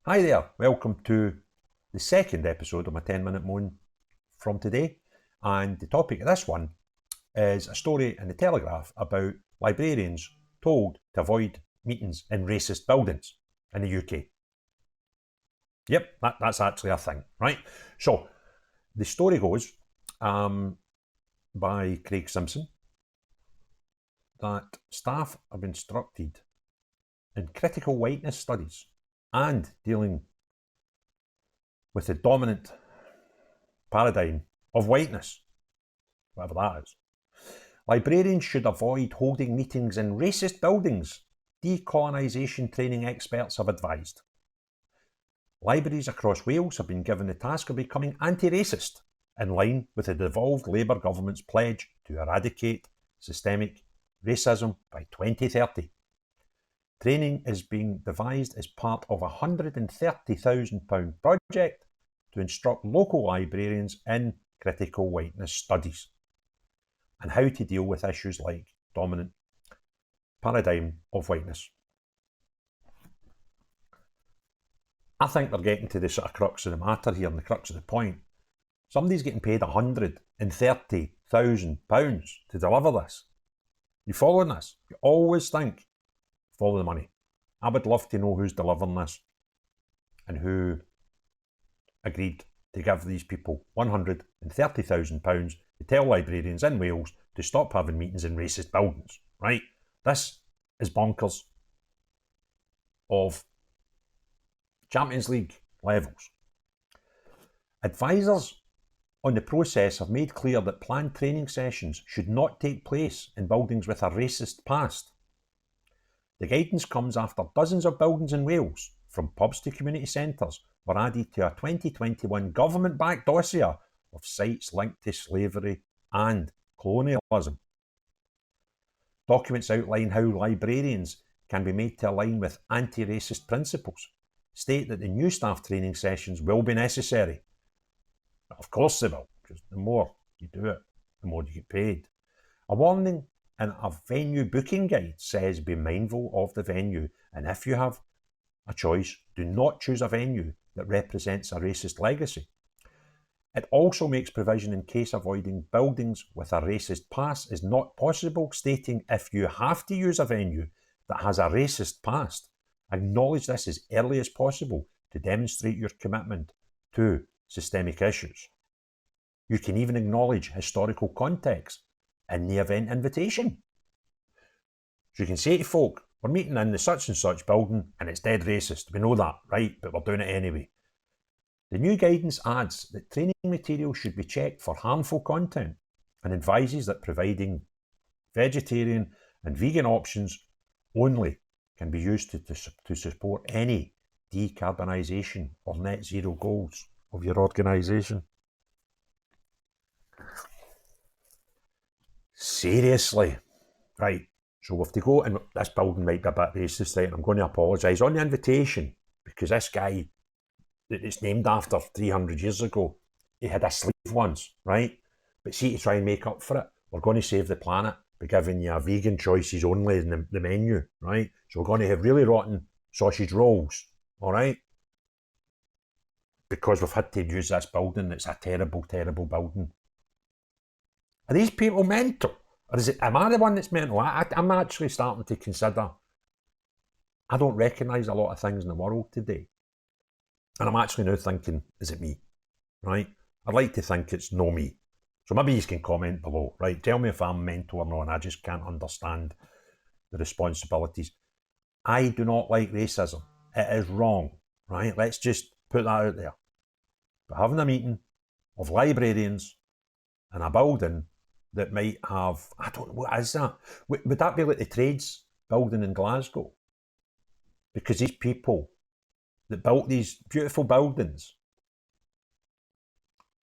Hi there, welcome to the second episode of my 10-minute moan from today, and the topic of this one is a story in the Telegraph about librarians told to avoid meetings in racist buildings in the UK. Yep, that's actually a thing, right? So the story goes by Craig Simpson that staff have been instructed in critical whiteness studies and dealing with the dominant paradigm of whiteness, whatever that is. Librarians should avoid holding meetings in racist buildings, decolonisation training experts have advised. Libraries across Wales have been given the task of becoming anti-racist, in line with the devolved Labour government's pledge to eradicate systemic racism by 2030. Training is being devised as part of a £130,000 project to instruct local librarians in critical whiteness studies and how to deal with issues like dominant paradigm of whiteness. I think they're getting to the sort of crux of the matter here, and the crux of the point. Somebody's getting paid £130,000 to deliver this. You following this? You always think, follow the money. I would love to know who's delivering this and who agreed to give these people £130,000 to tell librarians in Wales to stop having meetings in racist buildings, right? This is bonkers of Champions League levels. Advisors on the process have made clear that planned training sessions should not take place in buildings with a racist past. The guidance comes after dozens of buildings in Wales, from pubs to community centres, were added to a 2021 government-backed dossier of sites linked to slavery and colonialism. Documents outline how librarians can be made to align with anti-racist principles, state that the new staff training sessions will be necessary. Of course they will, because the more you do it, the more you get paid. A warning in a venue booking guide says be mindful of the venue, and if you have a choice, do not choose a venue that represents a racist legacy. It also makes provision in case avoiding buildings with a racist past is not possible, stating if you have to use a venue that has a racist past, acknowledge this as early as possible to demonstrate your commitment to systemic issues. You can even acknowledge historical context in the event invitation. So you can say to folk, we're meeting in the such and such building and it's dead racist. We know that, right? But we're doing it anyway. The new guidance adds that training material should be checked for harmful content and advises that providing vegetarian and vegan options only can be used to support any decarbonisation or net zero goals of your organisation. Seriously, right? So we have to go, and this building might be a bit racist, right? And I'm going to apologise on the invitation, because this guy that it's named after 300 years ago, he had a sleeve once, right? But see, to try and make up for it, we're going to save the planet by giving you vegan choices only in the menu, right? So we're going to have really rotten sausage rolls, all right? Because we've had to use this building. It's a terrible, terrible building. Are these people mental? Or am I the one that's mental? I'm actually starting to consider, I don't recognise a lot of things in the world today. And I'm actually now thinking, is it me? Right? I'd like to think it's no me. So maybe you can comment below, right? Tell me if I'm mental or not, and I just can't understand the responsibilities. I do not like racism. It is wrong, right? Let's just put that out there. But having a meeting of librarians in a building that might have, I don't know, what is that? Would that be like the trades building in Glasgow? Because these people that built these beautiful buildings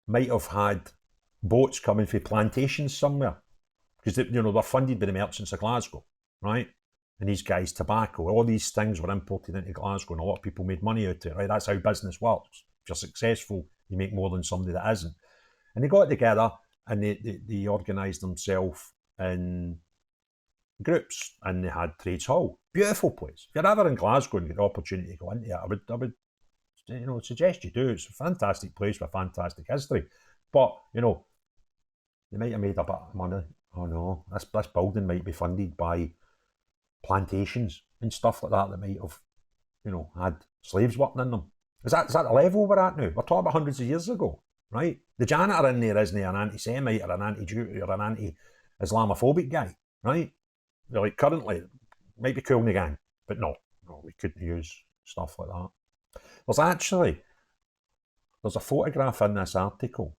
might have had boats coming from plantations somewhere, because they're funded by the merchants of Glasgow, right? And these guys, tobacco, all these things were imported into Glasgow, and a lot of people made money out of it, right? That's how business works. If you're successful, you make more than somebody that isn't. And they got together and they organised themselves in groups, and they had Trades Hall. Beautiful place. If you're ever in Glasgow and get the opportunity to go into it, I would suggest you do. It's a fantastic place with fantastic history. But, they might have made a bit of money. Oh no, this building might be funded by plantations and stuff like that might have, had slaves working in them. Is that the level we're at now? We're talking about hundreds of years ago, right? The janitor in there isn't an anti-Semite or an anti-Jew or an anti-Islamophobic guy, right? Like currently, might be cool in the gang, but no, we couldn't use stuff like that. There's a photograph in this article,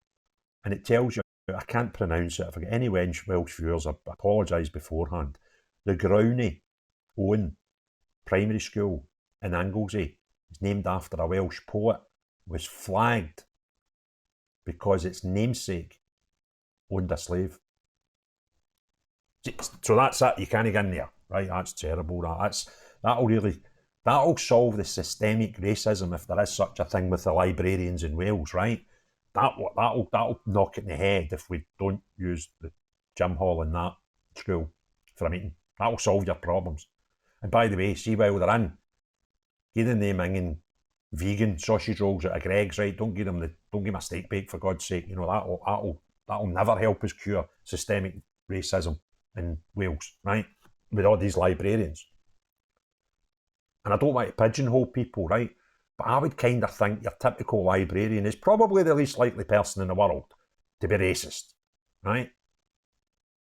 and it tells you, I can't pronounce it. If I get any Welsh viewers, I apologise beforehand. The Growney Owen Primary School in Anglesey is named after a Welsh poet, was flagged because its namesake owned a slave. So that's it. You can't get in there, right? That's terrible. That'll solve the systemic racism, if there is such a thing, with the librarians in Wales, right? That'll knock it in the head if we don't use the gym hall in that school for a meeting. That'll solve your problems. And by the way, see, while they're in, give them them vegan sausage rolls out of Greg's, right? Don't give them a steak bake, for God's sake. That'll never help us cure systemic racism in Wales, right? With all these librarians. And I don't want to pigeonhole people, right? But I would kind of think your typical librarian is probably the least likely person in the world to be racist, right?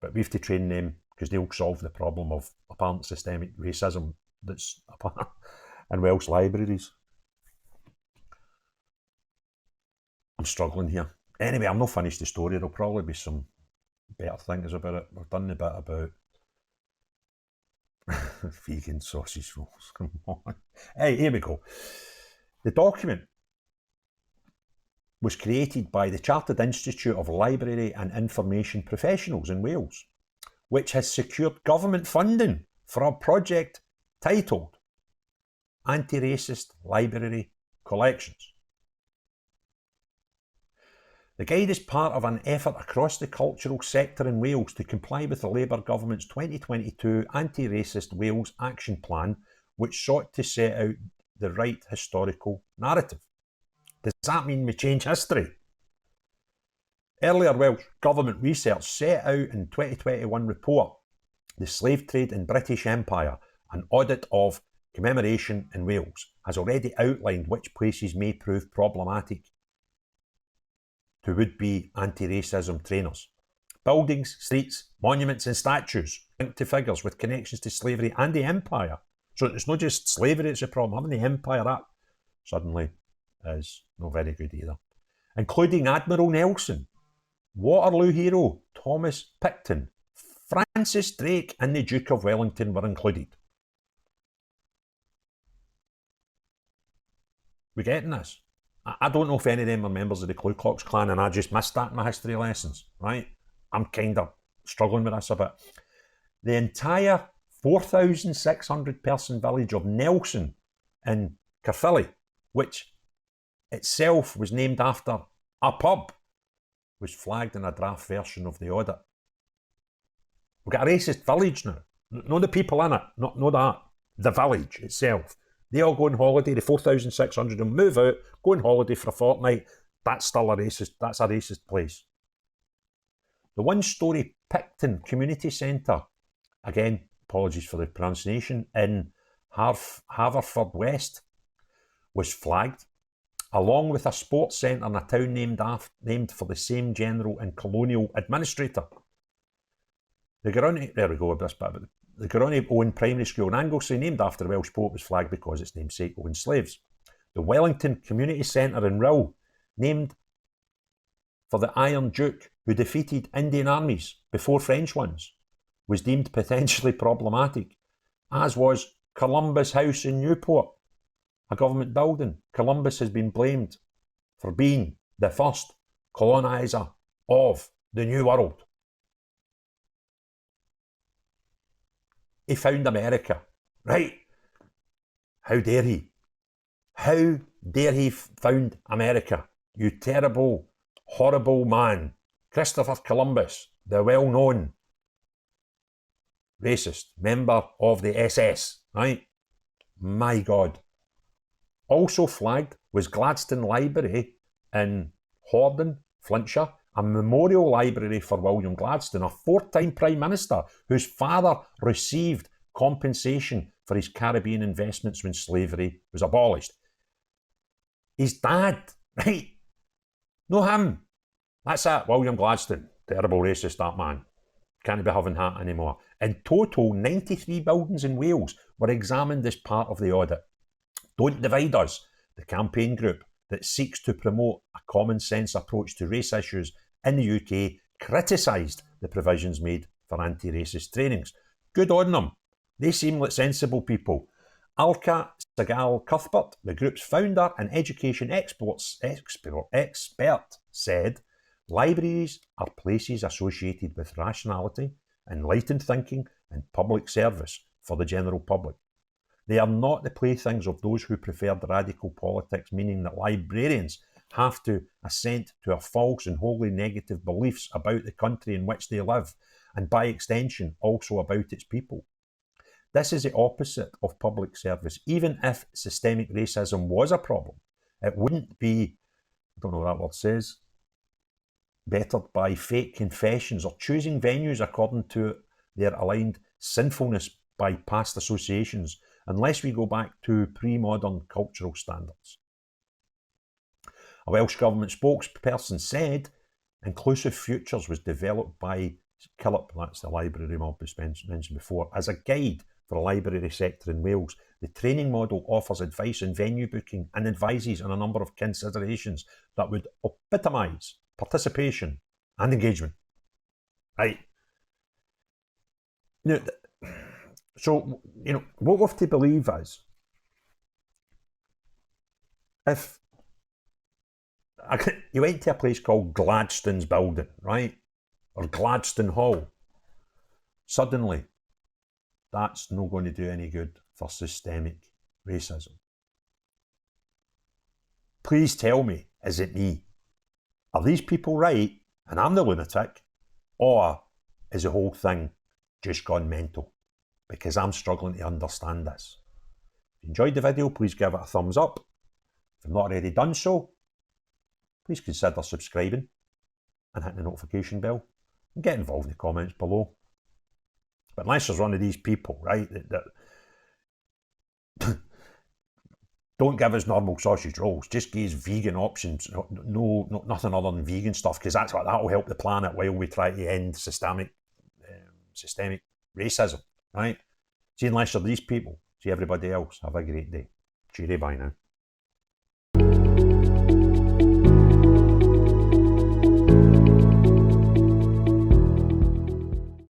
But we have to train them because they'll solve the problem of apparent systemic racism that's apparent in Welsh libraries. I'm struggling here. Anyway, I'm not finished the story. There'll probably be some better things about it. We've done the bit about vegan sausage rolls. Come on. Hey, here we go. The document was created by the Chartered Institute of Library and Information Professionals in Wales, which has secured government funding for a project titled Anti-Racist Library Collections. The guide is part of an effort across the cultural sector in Wales to comply with the Labour government's 2022 Anti-Racist Wales Action Plan, which sought to set out the right historical narrative. Does that mean we change history? Earlier Welsh government research set out in 2021 report, The Slave Trade in British Empire, an audit of commemoration in Wales, has already outlined which places may prove problematic to would-be anti-racism trainers. Buildings, streets, monuments and statues linked to figures with connections to slavery and the empire. So it's not just slavery that's a problem, having the empire, that suddenly is not very good either. Including Admiral Nelson, Waterloo hero Thomas Picton, Francis Drake and the Duke of Wellington were included. We getting this? I don't know if any of them are members of the Ku Klux Klan and I just missed that in my history lessons, right? I'm kind of struggling with this a bit. The entire 4,600 person village of Nelson in Caerphilly, which itself was named after a pub, was flagged in a draft version of the audit. We've got a racist village now. Not the people in it, not that. The village itself. They all go on holiday, the 4,600 will move out, go on holiday for a fortnight. That's still a racist place. The one-storey Picton Community Centre, again, apologies for the pronunciation, in Haverfordwest, was flagged, along with a sports centre in a town named for the same general and colonial administrator. The Growney Owen Primary School in Anglesey, named after the Welsh poet, was flagged because its namesake owned slaves. The Wellington Community Centre in Rill, named for the Iron Duke who defeated Indian armies before French ones, was deemed potentially problematic, as was Columbus House in Newport, a government building. Columbus has been blamed for being the first coloniser of the New World. He found America, right? How dare he? How dare he found America? You terrible, horrible man. Christopher Columbus, the well-known racist member of the SS, right? My God. Also flagged was Gladstone Library in Hordern, Flintshire, a memorial library for William Gladstone, a four-time Prime Minister whose father received compensation for his Caribbean investments when slavery was abolished. His dad, right? No him. That's it, William Gladstone. Terrible racist, that man. Can't be having that anymore. In total, 93 buildings in Wales were examined as part of the audit. Don't Divide Us, the campaign group that seeks to promote a common sense approach to race issues in the UK, criticised the provisions made for anti-racist trainings. Good on them. They seem like sensible people. Alka Sagal Cuthbert, the group's founder and education expert, said, libraries are places associated with rationality, enlightened thinking and public service for the general public. They are not the playthings of those who preferred radical politics, meaning that librarians have to assent to our false and wholly negative beliefs about the country in which they live, and by extension also about its people. This is the opposite of public service. Even if systemic racism was a problem, it wouldn't be, I don't know what that word says, bettered by fake confessions or choosing venues according to their aligned sinfulness by past associations, unless we go back to pre-modern cultural standards. A Welsh Government spokesperson said Inclusive Futures was developed by Killip, that's the library mob we mentioned before, as a guide for the library sector in Wales. The training model offers advice on venue booking and advises on a number of considerations that would epitomise participation and engagement. Right. Now, so, what we have to believe is, if you went to a place called Gladstone's Building, right, or Gladstone Hall, suddenly that's not going to do any good for systemic racism. Please tell me, is it me? Are these people right and I'm the lunatic? Or is the whole thing just gone mental? Because I'm struggling to understand this. If you enjoyed the video, please give it a thumbs up. If you've not already done so, please consider subscribing and hitting the notification bell and get involved in the comments below. But unless there's one of these people, right, that don't give us normal sausage rolls, just give us vegan options, nothing other than vegan stuff, because that will help the planet while we try to end systemic racism, right? See, unless you're these people, see everybody else, have a great day. Cheery, bye now.